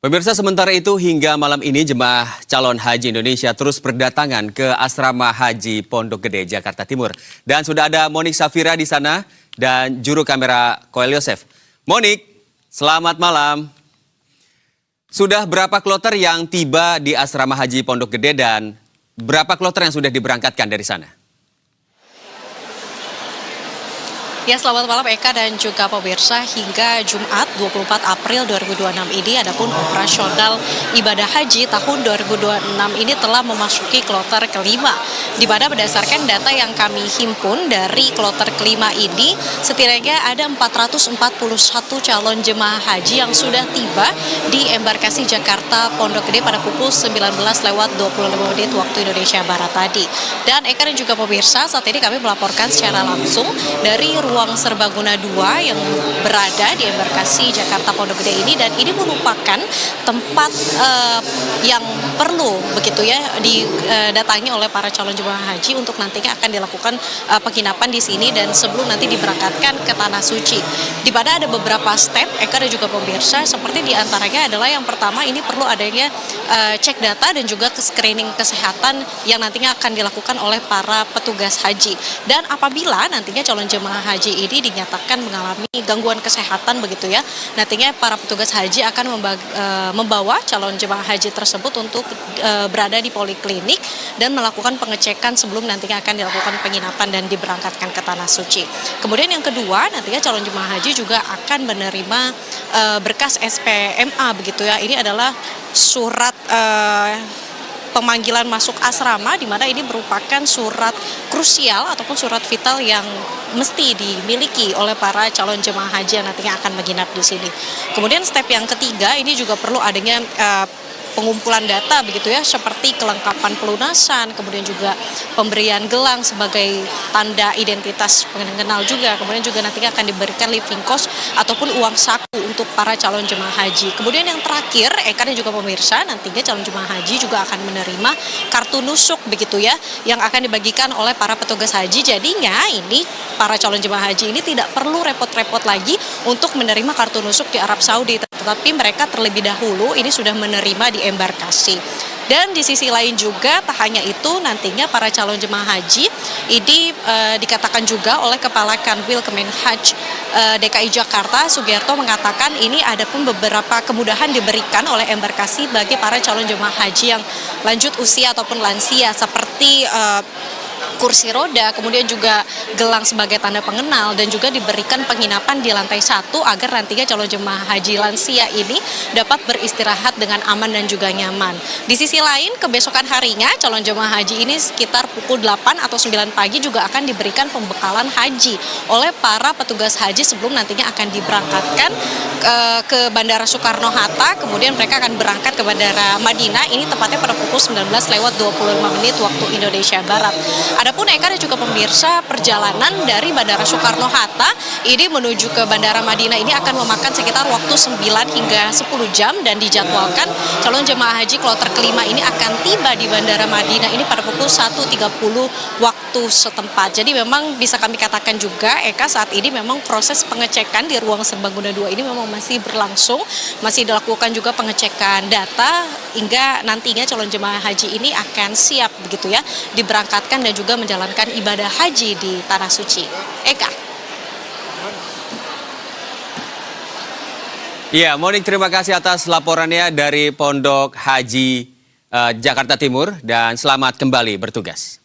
Pemirsa, sementara itu hingga malam ini jemaah calon haji Indonesia terus berdatangan ke Asrama Haji Pondok Gede, Jakarta Timur. Dan sudah ada Monik Safira di sana dan juru kamera Koel Yosef. Monik, selamat malam. Sudah berapa kloter yang tiba di Asrama Haji Pondok Gede dan berapa kloter yang sudah diberangkatkan dari sana? Ya, selamat malam Eka dan juga pemirsa. Hingga Jumat 24 April 2026 ini adapun operasional ibadah haji tahun 2026 ini telah memasuki kloter kelima. Di mana berdasarkan data yang kami himpun dari kloter kelima ini, setidaknya ada 441 calon jemaah haji yang sudah tiba di embarkasi Jakarta Pondok Gede pada pukul 19.25 waktu Indonesia Barat tadi. Dan Eka dan juga pemirsa, saat ini kami melaporkan secara langsung dari ruang serbaguna 2 yang berada di embarkasi Jakarta Pondok Gede ini, dan ini merupakan tempat yang perlu begitu ya didatangi oleh para calon jemaah haji untuk nantinya akan dilakukan penginapan di sini dan sebelum nanti diberangkatkan ke tanah suci. Di mana ada beberapa step Eka dan juga pemirsa, seperti diantaranya adalah yang pertama ini perlu adanya cek data dan juga screening kesehatan yang nantinya akan dilakukan oleh para petugas haji. Dan apabila nantinya calon jemaah haji ini dinyatakan mengalami gangguan kesehatan begitu ya, nantinya para petugas haji akan membawa calon jemaah haji tersebut untuk berada di poliklinik dan melakukan pengecekan sebelum nantinya akan dilakukan penginapan dan diberangkatkan ke tanah suci. Kemudian yang kedua, nantinya calon jemaah haji juga akan menerima berkas SPMA begitu ya. Ini adalah surat pemanggilan masuk asrama, di mana ini merupakan surat krusial ataupun surat vital yang mesti dimiliki oleh para calon jemaah haji yang nantinya akan menginap di sini. Kemudian step yang ketiga ini juga perlu adanya pengumpulan data begitu ya, seperti kelengkapan pelunasan, kemudian juga pemberian gelang sebagai tanda identitas pengenal juga, kemudian juga nantinya akan diberikan living cost ataupun uang saku untuk para calon jemaah haji. Kemudian yang terakhir, Eka dan juga pemirsa, nantinya calon jemaah haji juga akan menerima kartu nusuk begitu ya, yang akan dibagikan oleh para petugas haji. Jadinya ini para calon jemaah haji ini tidak perlu repot-repot lagi untuk menerima kartu nusuk di Arab Saudi, tetapi mereka terlebih dahulu ini sudah menerima di embarkasi. Dan di sisi lain juga tak hanya itu, nantinya para calon jemaah haji ini dikatakan juga oleh Kepala Kanwil Kemenhaj DKI Jakarta Sugiarto mengatakan ini ada pun beberapa kemudahan diberikan oleh embarkasi bagi para calon jemaah haji yang lanjut usia ataupun lansia, seperti kursi roda, kemudian juga gelang sebagai tanda pengenal, dan juga diberikan penginapan di lantai 1 agar nantinya calon jemaah haji lansia ini dapat beristirahat dengan aman dan juga nyaman. Di sisi lain, kebesokan harinya calon jemaah haji ini sekitar pukul 8 atau 9 pagi juga akan diberikan pembekalan haji oleh para petugas haji sebelum nantinya akan diberangkatkan ke Bandara Soekarno-Hatta, kemudian mereka akan berangkat ke Bandara Madinah, ini tepatnya pada pukul 19.25 waktu Indonesia Barat. Adapun Eka dan juga pemirsa, perjalanan dari Bandara Soekarno-Hatta ini menuju ke Bandara Madinah ini akan memakan sekitar waktu 9 hingga 10 jam, dan dijadwalkan calon jemaah haji kloter kelima ini akan tiba di Bandara Madinah ini pada pukul 1.30 waktu setempat. Jadi memang bisa kami katakan juga Eka, saat ini memang proses pengecekan di ruang serbaguna 2 ini memang masih berlangsung, masih dilakukan juga pengecekan data hingga nantinya calon jemaah haji ini akan siap begitu ya diberangkatkan dan juga menjalankan ibadah haji di tanah suci. Eka. Iya, Monik, terima kasih atas laporannya dari Pondok Haji Jakarta Timur dan selamat kembali bertugas.